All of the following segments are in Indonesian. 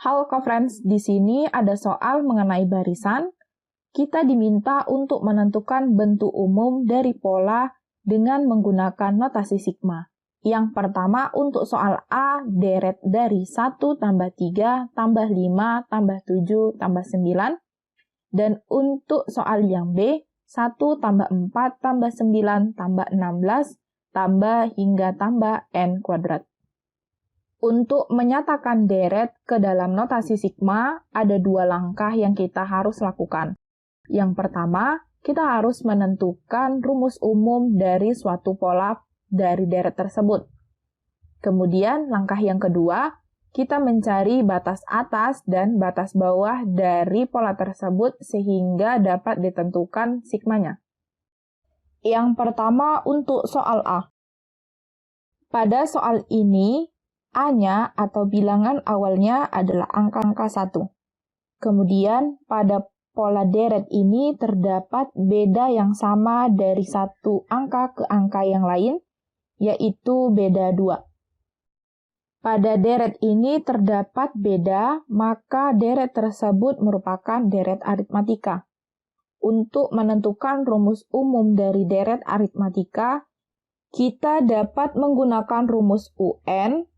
Halo co-friends, di sini ada soal mengenai barisan. Kita diminta untuk menentukan bentuk umum dari pola dengan menggunakan notasi sigma. Yang pertama untuk soal A, deret dari 1 tambah 3 tambah 5 tambah 7 tambah 9. Dan untuk soal yang B, 1 tambah 4 tambah 9 tambah 16 tambah hingga tambah n kuadrat. Untuk menyatakan deret ke dalam notasi sigma, ada dua langkah yang kita harus lakukan. Yang pertama, kita harus menentukan rumus umum dari suatu pola dari deret tersebut. Kemudian, langkah yang kedua, kita mencari batas atas dan batas bawah dari pola tersebut sehingga dapat ditentukan sigmanya. Yang pertama untuk soal A. Pada soal ini, A-nya atau bilangan awalnya adalah angka 1. Kemudian pada pola deret ini terdapat beda yang sama dari satu angka ke angka yang lain, yaitu beda 2. Pada deret ini terdapat beda, maka deret tersebut merupakan deret aritmatika. Untuk menentukan rumus umum dari deret aritmatika, kita dapat menggunakan rumus UN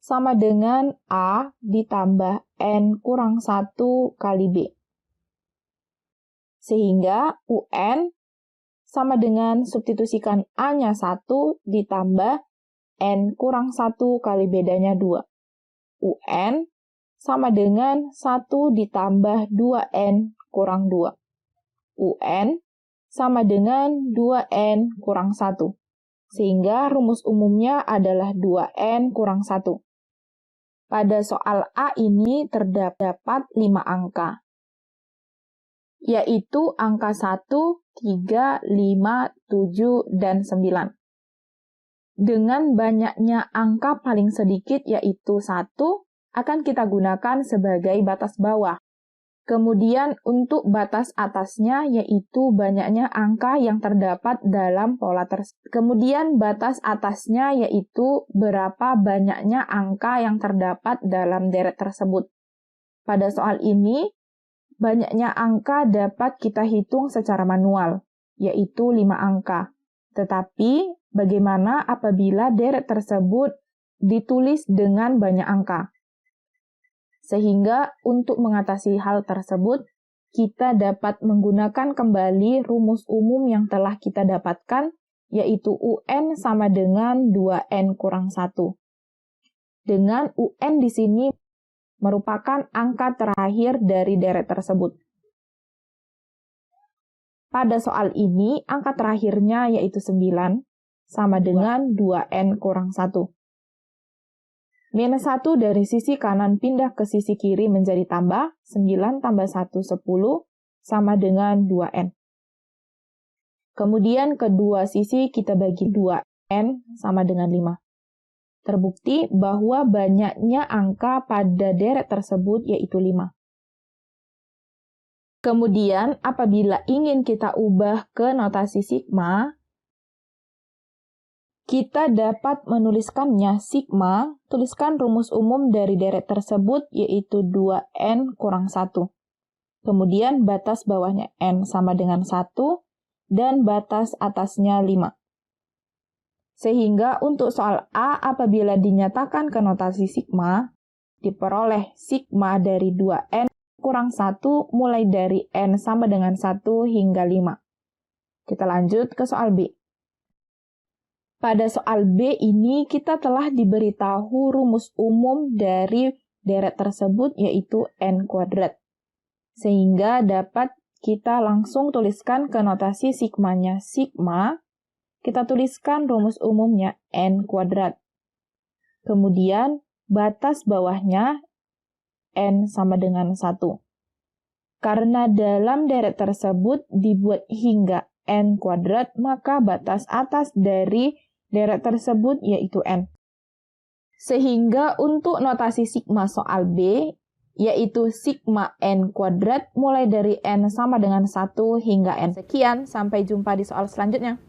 sama dengan A ditambah N kurang 1 kali B. Sehingga UN sama dengan substitusikan A-nya 1 ditambah N kurang 1 kali bedanya 2. UN sama dengan 1 ditambah 2N kurang 2. UN sama dengan 2N kurang 1. Sehingga rumus umumnya adalah 2N kurang 1. Pada soal A ini terdapat 5 angka, yaitu angka 1, 3, 5, 7, dan 9. Dengan banyaknya angka paling sedikit yaitu 1, akan kita gunakan sebagai batas bawah. Kemudian untuk batas atasnya yaitu banyaknya angka yang terdapat dalam pola tersebut. Kemudian batas atasnya yaitu berapa banyaknya angka yang terdapat dalam deret tersebut. Pada soal ini, banyaknya angka dapat kita hitung secara manual, yaitu 5 angka. Tetapi bagaimana apabila deret tersebut ditulis dengan banyak angka? Sehingga untuk mengatasi hal tersebut, kita dapat menggunakan kembali rumus umum yang telah kita dapatkan, yaitu UN sama dengan 2N kurang 1. Dengan UN di sini merupakan angka terakhir dari deret tersebut. Pada soal ini, angka terakhirnya yaitu 9, sama dengan 2N kurang 1. Minus 1 dari sisi kanan pindah ke sisi kiri menjadi tambah, 9 tambah 1, 10, sama dengan 2N. Kemudian kedua sisi kita bagi 2N sama dengan 5. Terbukti bahwa banyaknya angka pada deret tersebut yaitu 5. Kemudian apabila ingin kita ubah ke notasi sigma, kita dapat menuliskannya sigma, tuliskan rumus umum dari deret tersebut yaitu 2N kurang 1. Kemudian batas bawahnya N sama dengan 1 dan batas atasnya 5. Sehingga untuk soal A apabila dinyatakan ke notasi sigma, diperoleh sigma dari 2N kurang 1 mulai dari N sama dengan 1 hingga 5. Kita lanjut ke soal B. Pada soal B ini kita telah diberitahu rumus umum dari deret tersebut yaitu N kuadrat. Sehingga dapat kita langsung tuliskan ke notasi sigmanya sigma, kita tuliskan rumus umumnya N kuadrat. Kemudian batas bawahnya N sama dengan 1. Karena dalam deret tersebut dibuat hingga N kuadrat, maka batas atas dari deret tersebut yaitu N. Sehingga untuk notasi sigma soal B, yaitu sigma N kuadrat mulai dari N sama dengan 1 hingga N. Sekian, sampai jumpa di soal selanjutnya.